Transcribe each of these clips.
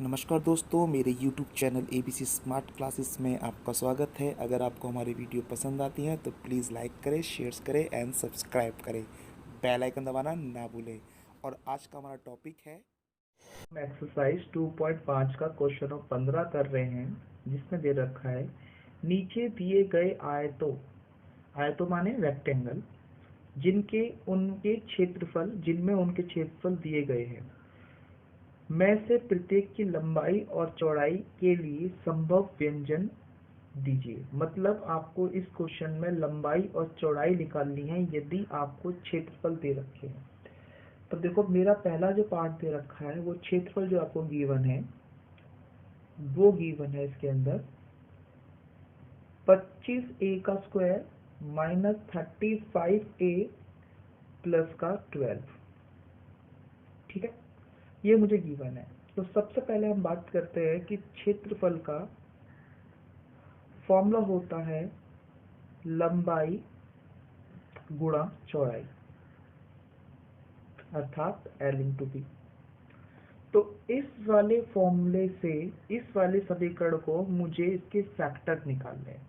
नमस्कार दोस्तों, मेरे YouTube channel ABC smart classes में आपका स्वागत है। अगर आपको हमारी वीडियो पसंद आती हैं तो प्लीज़ लाइक करें, शेयर करें एंड सब्सक्राइब करें। बेल आइकन दबाना ना भूलें। और आज का हमारा टॉपिक है, हम एक्सरसाइज 2.5 का क्वेश्चन नंबर 15 कर रहे हैं, जिसमें दे रखा है नीचे दिए गए आयतों माने रेक्टेंगल जिनमें उनके क्षेत्रफल दिए गए हैं, में से प्रत्येक की लंबाई और चौड़ाई के लिए संभव व्यंजन दीजिए। मतलब आपको इस क्वेश्चन में लंबाई और चौड़ाई निकालनी है यदि आपको क्षेत्रफल दे रखे हैं। तो देखो, मेरा पहला जो पार्ट दे रखा है वो क्षेत्रफल जो आपको गिवन है, वो गिवन है इसके अंदर 25a का स्क्वायर माइनस 35a प्लस का 12। ठीक है, ये मुझे गिवन है। तो सबसे पहले हम बात करते हैं कि क्षेत्रफल का फॉर्मूला होता है लंबाई गुणा चौड़ाई, अर्थात L/B। तो इस वाले फॉर्मूले से, इस वाले समीकरण को मुझे इसके फैक्टर निकालने हैं।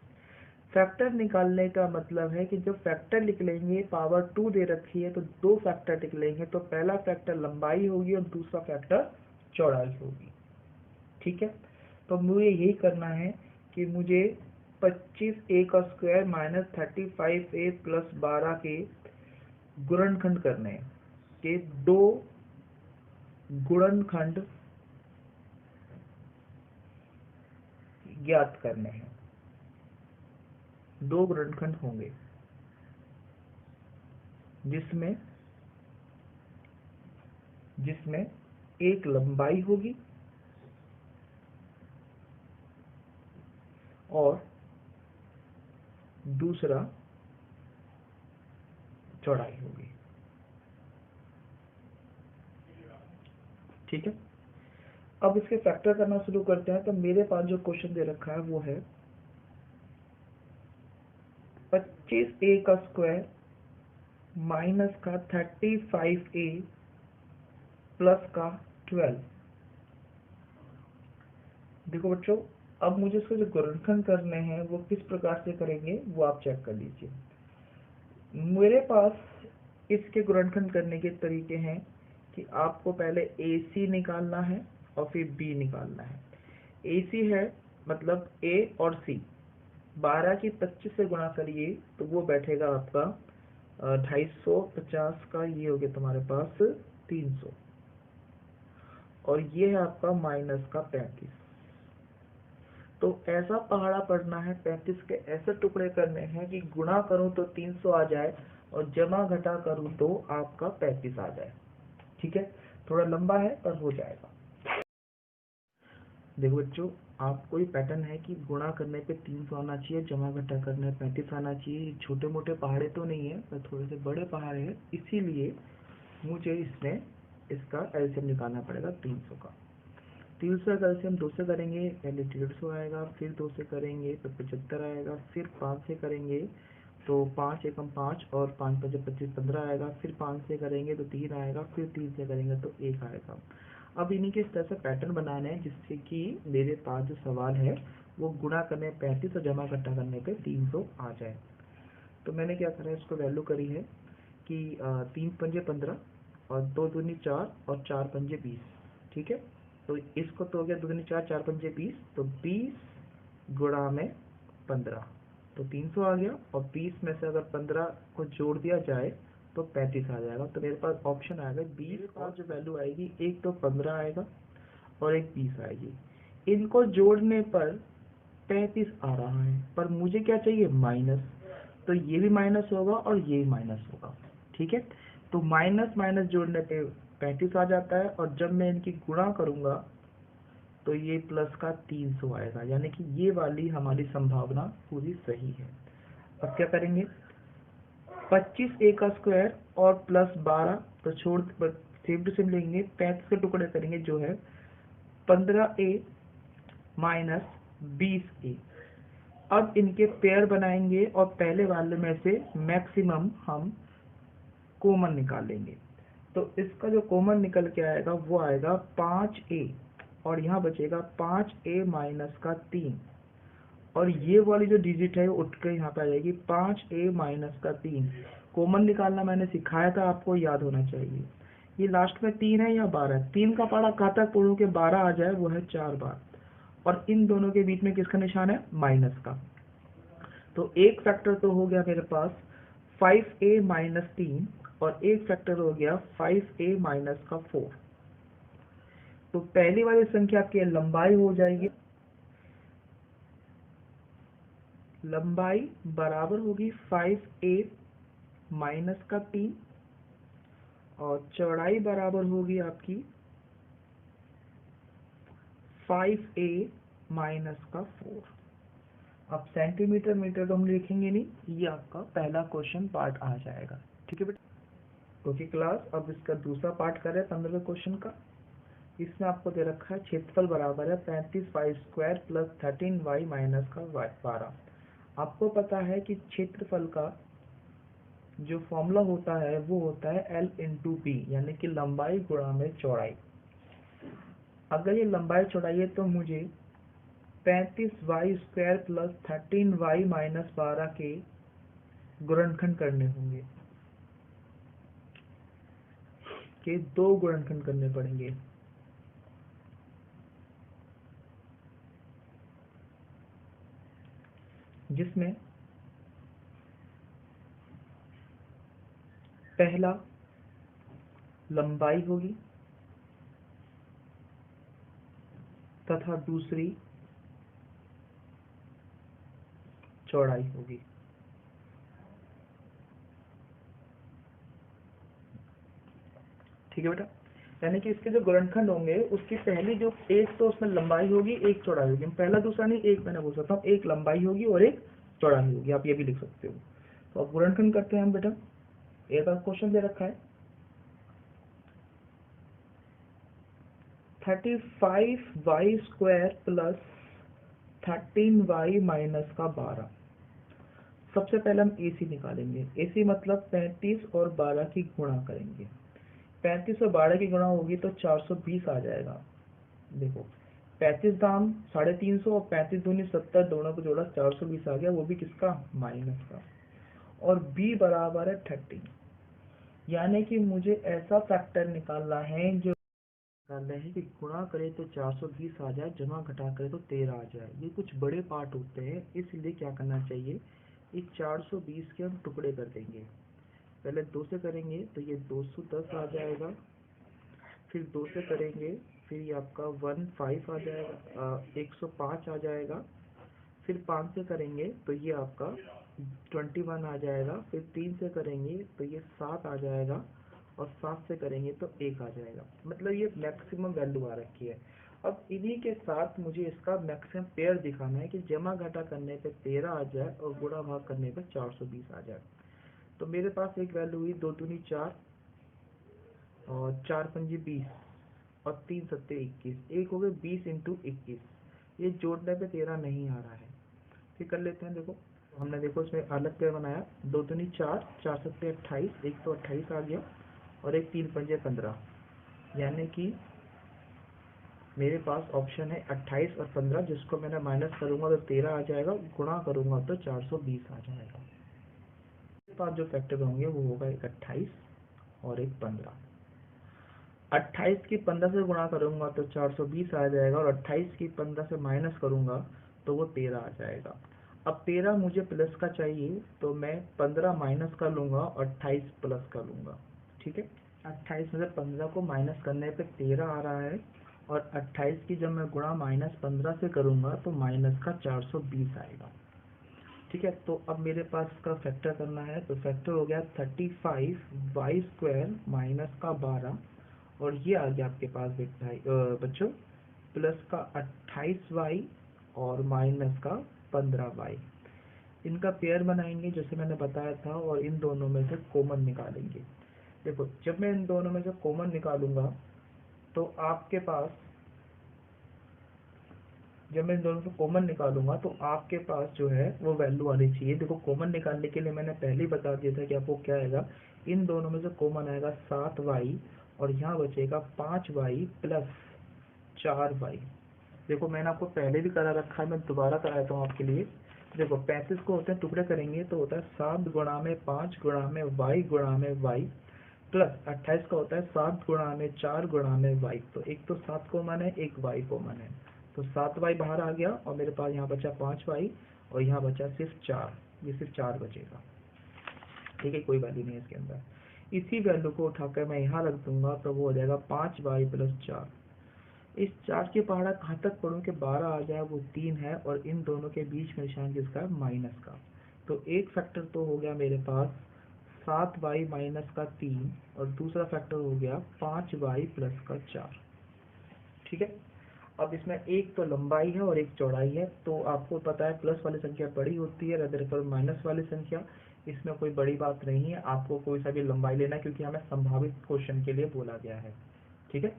फैक्टर निकालने का मतलब है कि जब फैक्टर निकलेंगे, पावर 2 दे रखी है तो दो फैक्टर निकलेंगे। तो पहला फैक्टर लंबाई होगी और दूसरा फैक्टर चौड़ाई होगी। ठीक है, तो मुझे यही करना है कि मुझे 25a का स्क्वायर माइनस 35a प्लस 12 के गुणनखंड करने हैं, के दो गुणनखंड ज्ञात करने हैं। दो गुणनखंड होंगे जिसमें एक लंबाई होगी और दूसरा चौड़ाई होगी। ठीक है, अब इसके फैक्टर करना शुरू करते हैं। तो मेरे पास जो क्वेश्चन दे रखा है वो है 25a का स्क्वायर माइनस का 35a प्लस का 12। देखो बच्चों, अब मुझे इसके जो गुणनखंड करने हैं वो किस प्रकार से करेंगे वो आप चेक कर लीजिए। मेरे पास इसके गुणनखंड करने के तरीके हैं कि आपको पहले AC निकालना है और फिर B निकालना है। AC है मतलब A और C, 12 की 25 से गुणा करिए तो वो बैठेगा आपका 250 का, ये हो गया तुम्हारे पास 300, और ये है आपका माइनस का 35। तो ऐसा पहाड़ा पढ़ना है, 35 के ऐसे टुकड़े करने हैं कि गुणा करूं तो 300 आ जाए और जमा घटा करूं तो आपका 35 आ जाए। ठीक है, थोड़ा लंबा है पर हो जाएगा। देखो बच्चों, आपको ये पैटर्न है कि गुणा करने पे 300 आना चाहिए, जमा घटा करने पे 35 आना चाहिए। छोटे मोटे पहाड़े तो नहीं है पर थोड़े से बड़े पहाड़े हैं, इसीलिए मुझे इसमें इसका एलसीएम निकालना पड़ेगा 300 का। 300 का एलसीएम 2 से करेंगे, पहले 150 आएगा, फिर 2 से करेंगे तो 75 आएगा, फिर 5 से करेंगे तो 5 एकम 5 और 5 पचे 25, 15 आएगा, फिर 5 से करेंगे तो 3 आएगा, फिर 3 से करेंगे तो 1 आएगा। अब इन्हीं के इस तरह से पैटर्न बनाने हैं जिससे कि मेरे पास जो सवाल है वो गुणा करने 35 और जमा घटा करने पे 300 आ जाए। तो मैंने क्या करा है, इसको वैल्यू करी है कि 3 पंजे 15 और 2 दूनी 4 और 4 पंजे 20। ठीक है, तो इसको तो हो गया 2 दूनी 4, 4 पंजे 20, तो 20 गुणा में 15 तो 300 आ गया, और 20 में से अगर 15 को जोड़ दिया जाए तो 35 आ जाएगा। तो मेरे पास ऑप्शन आएगा 20, और जो वैल्यू आएगी एक तो 15 आएगा और एक 20 आएगी। इनको जोड़ने पर 35 आ रहा है, पर मुझे क्या चाहिए, माइनस। तो ये भी माइनस होगा और ये भी माइनस होगा। ठीक है, तो माइनस माइनस जोड़ने पे 35 आ जाता है, और जब मैं इनकी गुणा करूंगा तो ये प्लस का 300 आएगा, यानी कि ये वाली हमारी संभावना पूरी सही है। अब क्या करेंगे, 25a का स्क्वायर और प्लस 12, तो छोड़ सेम टू सेम लेंगे, 35 के टुकड़े करेंगे जो है 15a माइनस 20a। अब इनके पेयर बनाएंगे और पहले वाले में से मैक्सिमम हम कॉमन निकालेंगे। तो इसका जो कॉमन निकल के आएगा वो आएगा 5a और यहाँ बचेगा 5a माइनस का 3, और ये वाली जो डिजिट है वो उठ कर यहाँ पे आ जाएगी 5a माइनस का 3। कॉमन निकालना मैंने सिखाया था, आपको याद होना चाहिए। ये लास्ट में 3 है या 12, 3 का पारा कहाँ तक पढ़ो कि 12 आ जाए, वो है 4 बार, और इन दोनों के बीच में किसका निशान है, माइनस का। तो एक फैक्टर तो हो गया मेरे पास 5a माइनस 3, और एक फैक्टर हो गया 5a माइनस का 4। तो पहली वाली संख्या की लंबाई हो जाएगी, लंबाई बराबर होगी 5a माइनस का 3, और चौड़ाई बराबर होगी आपकी 5a माइनस का 4। अब सेंटीमीटर मीटर तो हम लिखेंगे नहीं, ये आपका पहला क्वेश्चन पार्ट आ जाएगा। ठीक है बेटा। ओके क्लास, अब इसका दूसरा पार्ट कर रहे हैं 15वें क्वेश्चन का। इसमें आपको दे रखा है क्षेत्रफल बराबर है 35y square plus 13y minus का 12। आपको पता है कि क्षेत्रफल का जो फॉर्मूला होता है वो होता है L इंटू बी, यानी कि लंबाई गुणा में चौड़ाई। अगर ये लंबाई चौड़ाई है तो मुझे 35y square plus 13y minus 12 के गुणनखंड करने होंगे, के 2 गुणनखंड करने पड़ेंगे। जिसमें पहला लंबाई होगी तथा दूसरी चौड़ाई होगी। ठीक है बेटा, यानी कि इसके जो गुणनखंड होंगे उसकी पहली जो एक तो उसमें लंबाई होगी, एक चौड़ाई होगी। पहला दूसरा नहीं, एक मैंने बोल सकता हूँ, एक लंबाई होगी और एक चौड़ाई होगी, आप ये भी लिख सकते हो। तो अब गुणनखंड करते हैं हम बेटा। एक बार क्वेश्चन दे रखा है 35y square plus 13y minus का 12। सबसे पहले हम AC निकालेंगे। AC मतलब 35 और 12 की गुणा करेंगे। 35 और 12 की गुणा होगी तो 420 आ जाएगा। देखो 35 दाम 350 और 35 दूनी 70, दोनों को जोड़ा 420 आ गया, वो भी किसका, माइनस का। और B बराबर है 30, यानी कि मुझे ऐसा फैक्टर निकालना है जो निकालना है कि गुणा करे तो 420 आ जाए, जमा घटा करे तो 13 आ जाए। ये कुछ बड़े पार्ट होते हैं, इसलिए क्या करना चाहिए, इस 420 के हम टुकड़े कर देंगे। पहले 2 से करेंगे तो ये 210 आ जाएगा, फिर 2 से करेंगे फिर ये आपका 15 आ जाएगा, 105 आ जाएगा। फिर 5 से करेंगे तो ये आपका 21 आ जाएगा। फिर 3 से करेंगे तो ये 7 आ जाएगा, और 7 से करेंगे तो 1 आ जाएगा। मतलब ये मैक्सिमम वैल्यू आ रखी है। अब इन्हीं के साथ मुझे इसका मैक्सिमम पेयर दिखाना है कि जमा घटा करने पे 13 आ जाए और गुणा भाग करने पे 420 आ जाए। तो मेरे पास एक वैल्यू हुई 2 दूनी 4 और 4 पंजी 20 और 3 सत्ते 21, एक हो गए 20 इंटू 21। ये जोड़ने पे 13 नहीं आ रहा है। फिर कर लेते हैं। देखो हमने देखो इसमें अलग पेयर बनाया, 2 दूनी 4, 4 सत्ते 28, एक तो 28 आ गया, और एक 3 पंजे 15, यानी कि मेरे पास ऑप्शन है 28 और 15, जिसको मैंने माइनस करूंगा तो 13 आ जाएगा, गुणा करूंगा तो 420 आ जाएगा। मेरे पास जो फैक्टर होंगे वो होगा एक 28 और एक 15। 28 की 15 से गुणा करूंगा तो 420 आ जाएगा, और 28 की 15 से माइनस करूंगा तो वो 13 आ जाएगा। अब 13 मुझे प्लस का चाहिए, तो मैं 15 माइनस का लूंगा और 28 प्लस का लूंगा। ठीक है, 28 में से 15 को माइनस करने पे 13 आ रहा है, और 28 की जब मैं गुणा माइनस 15 से करूंगा तो माइनस का 420 आएगा। ठीक है, तो अब मेरे पास इसका फैक्टर करना है, तो फैक्टर हो गया 35y स्क्वायर माइनस का 12, और ये आ गया आपके पास बच्चों प्लस का 28y और माइनस का 15y। इनका पेयर बनाएंगे जैसे मैंने बताया था, और इन दोनों में से कॉमन निकालेंगे। देखो जब मैं इन दोनों में से कॉमन निकालूंगा तो आपके पास, जब मैं इन दोनों से कॉमन निकालूंगा तो आपके पास जो है वो वैल्यू आनी चाहिए। देखो कॉमन निकालने के लिए मैंने पहले ही बता दिया था कि आपको क्या आएगा, इन दोनों में से कॉमन आएगा 7y, और यहाँ बचेगा 5y प्लस 4y। देखो मैंने आपको पहले भी करा रखा है, मैं दोबारा कराता हूँ आपके लिए। देखो 35 को होते हैं टुकड़े करेंगे तो होता है 7 गुणा में 5 गुणा में y गुणा में y, प्लस 28 का होता है 7 गुणा में 4 गुणा में y। तो एक तो 7 कॉमन है, एक y कॉमन है, तो 7y बाहर आ गया और मेरे पास यहाँ बचा 5y और यहाँ बचा सिर्फ 4, ये सिर्फ 4 बचेगा। ठीक है, कोई वैल्यू नहीं है इसके अंदर। इसी वैल्यू को उठाकर मैं यहाँ रख दूंगा तो वो हो जाएगा 5y प्लस 4। इस 4 के पहाड़ा कहाँ तक पढ़ूँ कि 12 आ जाए, वो 3 है और इन दोनों के बीच में निशान किसका है, माइनस का। तो एक फैक्टर तो हो गया मेरे पास 7y माइनस का 3 और दूसरा फैक्टर हो गया 5y प्लस का 4। ठीक है, अब इसमें एक तो लंबाई है और एक चौड़ाई है, तो आपको पता है प्लस वाली संख्या बड़ी होती है रदर पर माइनस वाली संख्या। इसमें कोई बड़ी बात नहीं है, आपको कोई सा भी लंबाई लेना है क्योंकि हमें संभावित क्वेश्चन के लिए बोला गया है। ठीक है,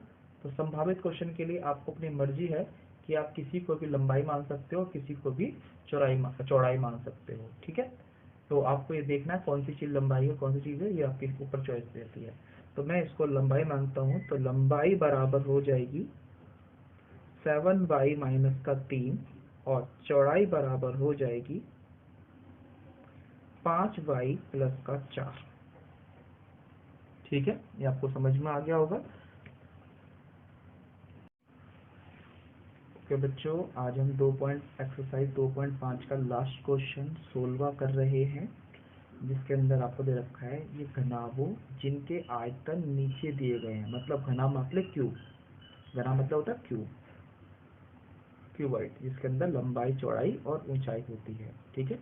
तो संभावित क्वेश्चन के लिए आपको अपनी मर्जी है कि आप किसी को भी लंबाई मान सकते हो, किसी को भी चौड़ाई मान सकते हो। ठीक है, तो आपको ये देखना है कौन सी चीज़ लंबाई है कौन सी चीज़ है, ये आपके ऊपर चॉइस रहती है। तो मैं इसको लंबाई मानता हूँ, तो लंबाई बराबर हो जाएगी 7y माइनस का 3 और चौड़ाई बराबर हो जाएगी 5y प्लस का 4। ठीक है, ये आपको समझ में आ गया होगा। ओके बच्चों, आज हम एक्सरसाइज 2.5 का लास्ट क्वेश्चन सोल्व कर रहे हैं, जिसके अंदर आपको दे रखा है ये घनाभों जिनके आयतन नीचे दिए गए हैं। मतलब घना मतलब क्यूब, घना मतलब होता है क्यूब, क्यूबॉइड, जिसके अंदर लंबाई चौड़ाई और ऊंचाई होती है। ठीक है,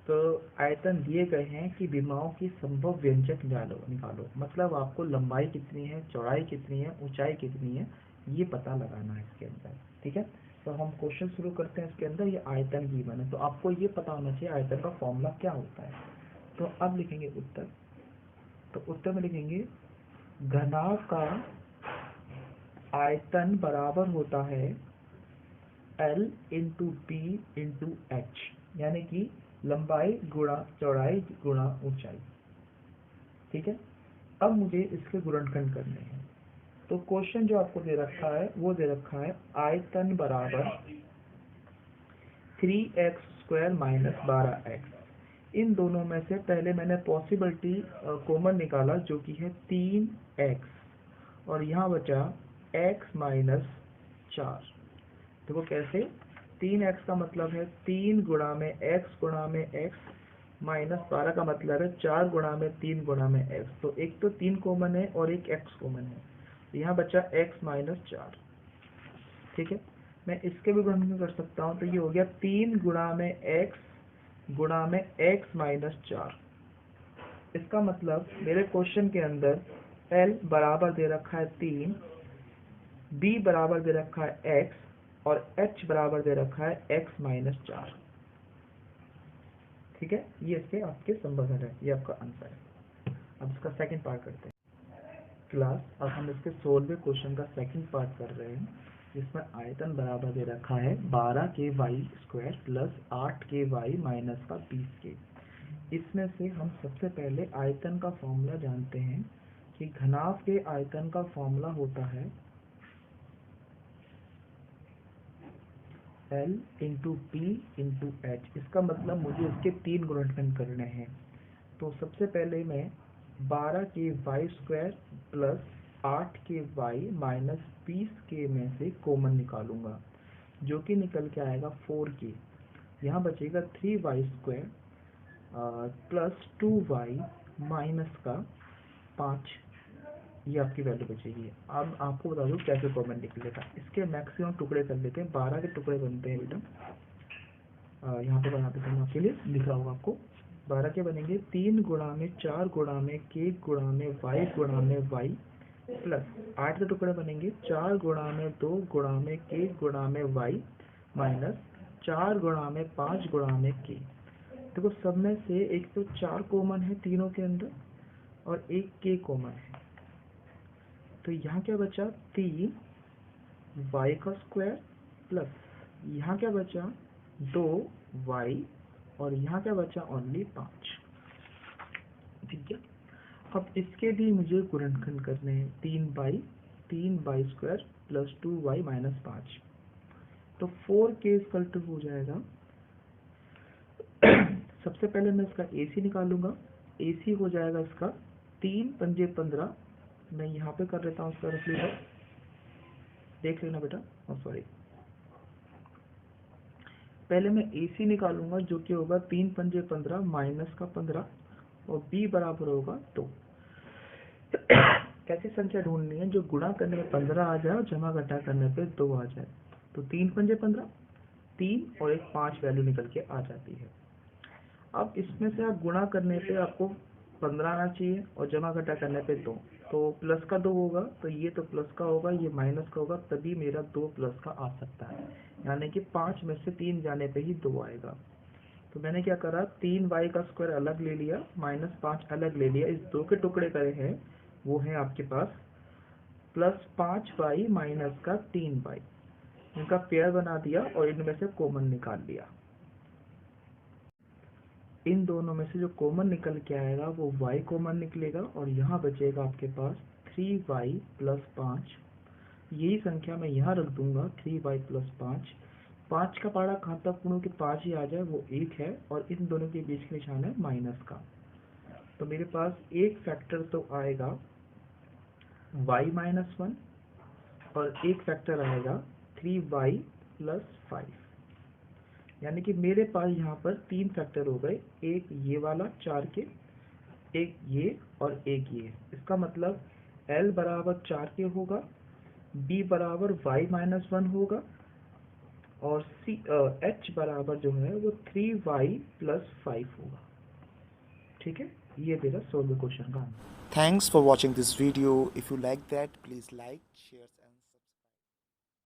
तो आयतन दिए गए हैं कि विमाओं की संभव व्यंजक निकालो। मतलब आपको लंबाई कितनी है, चौड़ाई कितनी है, ऊंचाई कितनी है, ये पता लगाना है इसके अंदर। ठीक है, तो हम क्वेश्चन शुरू करते हैं। इसके अंदर ये आयतन गिवन है, तो आपको ये पता होना चाहिए आयतन का फॉर्मूला क्या होता है। तो अब लिखेंगे उत्तर। तो उत्तर में लिखेंगे घनाभ का आयतन बराबर होता है L into B into H, यानी कि लंबाई गुणा चौड़ाई गुणा ऊंचाई। ठीक है, अब मुझे इसके गुणनखंड करने हैं। तो क्वेश्चन जो आपको दे रखा है वो दे रखा है आयतन बराबर 3x² माइनस 12x। इन दोनों में से पहले मैंने पॉसिबिलिटी कॉमन निकाला जो कि है 3x और यहाँ बचा x माइनस 4। देखो कैसे, 3x का मतलब है 3 गुणा में x गुणा में x माइनस 12 का मतलब है 4 गुणा में 3 गुणा में x। तो एक तो 3 कॉमन है और एक x कॉमन है, तो यहाँ बचा x माइनस 4। ठीक है, मैं इसके भी गुणन कर सकता हूँ, तो ये हो गया 3 गुणा में x गुणा में x माइनस 4। इसका मतलब मेरे क्वेश्चन के अंदर L बराबर दे रखा है 3, B बराबर दे रखा है x और h बराबर दे रखा है x माइनस 4। ठीक है, ये इसके आपके संबंध है, ये आपका आंसर है। अब इसका सेकंड पार्ट करते हैं क्लास। अब हम इसके 16वें क्वेश्चन का सेकंड पार्ट कर रहे हैं, जिसमें आयतन बराबर दे रखा है 12k² प्लस 8k माइनस का 20k। इसमें से हम सबसे पहले आयतन का फॉर्मूला जानते हैं कि घनाभ के आयतन का फॉर्मूला होता है L into B into H. इसका मतलब मुझे इसके 3 गुणनखंड करने हैं। तो सबसे पहले मैं 12k² plus 8k minus 20k में से कॉमन निकालूंगा, जो कि निकल के आएगा 4k। यहाँ बचेगा 3y² प्लस 2y माइनस का 5, ये आपकी वैल्यू बचेगी। अब आपको बता दूँ कैसे कॉमन निकलेगा। इसके मैक्सिमम टुकड़े कर लेते हैं, 12 के टुकड़े बनते हैं बेटा। यहाँ पे बना देते हैं आपके लिए, दिख रहा होगा आपको। 12 के बनेंगे 3 गुणा में 4 गुणा में k गुणा में y गुणा में y, प्लस 8 के टुकड़े बनेंगे 4 गुणा में 2 गुणा में k गुणा में y माइनस 4 गुणा में 5 गुणा में k। देखो सब में से एक तो 4 कॉमन है तीनों के अंदर और एक k कॉमन है, तो यहाँ क्या बचा 3y का स्क्वायर प्लस यहाँ क्या बचा 2y और यहाँ क्या बचा ओनली 5। ठीक है, अब इसके भी मुझे गुणनखंड करने हैं 3y 3y² plus 2y minus 5। तो 4k इक्वल टू हो जाएगा सबसे पहले मैं इसका AC निकालूंगा। AC हो जाएगा इसका 3 पंजे 15। मैं यहाँ पे कर लेता हूँ इसका रफ लीडर, देख लेना बेटा। सॉरी, पहले मैं AC निकालूंगा जो कि होगा 3 पंजे 15 माइनस का 15 और B बराबर होगा 2। ऐसी संख्या ढूंढनी है जो गुणा करने में 15 आ जाए और जमा घटा करने पे 2 आ जाए। तो 3 पंजे 15, 3 और एक 5 वैल्यू निकल के आ जाती है। अब इसमें से आप गुणा करने पे आपको 15 आना चाहिए और जमा घटा करने पे 2। तो प्लस का 2 होगा, तो ये तो प्लस का होगा, ये माइनस का होगा, तभी मेरा 2 प्लस का आ सकता है। यानी कि 5 में से 3 जाने पे ही 2 आएगा। तो मैंने क्या करा, 3y का स्क्वायर अलग ले लिया, माइनस 5 अलग ले लिया। इस 2 के टुकड़े करे हैं, वो है आपके पास प्लस 5y माइनस का 3y। इनका पेयर बना दिया और इनमें से कॉमन निकाल लिया। इन दोनों में से जो कॉमन निकल के आएगा वो y कॉमन निकलेगा और यहाँ बचेगा आपके पास 3y प्लस 5। यही संख्या मैं यहाँ रख दूंगा, 3y प्लस 5। 5 का पारा खाता पूर्ण के 5 ही आ जाए, वो 1 है और इन दोनों के बीच का निशान है माइनस का। तो मेरे पास एक फैक्टर तो आएगा y माइनस 1 और एक फैक्टर आएगा 3y प्लस 5। यानी कि मेरे पास यहाँ पर 3 फैक्टर हो गए, एक ये वाला 4 के, एक ये और एक ये। इसका मतलब L बराबर 4 के होगा, B बराबर y माइनस 1 होगा और H बराबर जो है वो 3y प्लस 5 होगा। ठीक है, ये मेरा सोल्व क्वेश्चन का answer. Thanks for watching this video. If you like that, please like, share and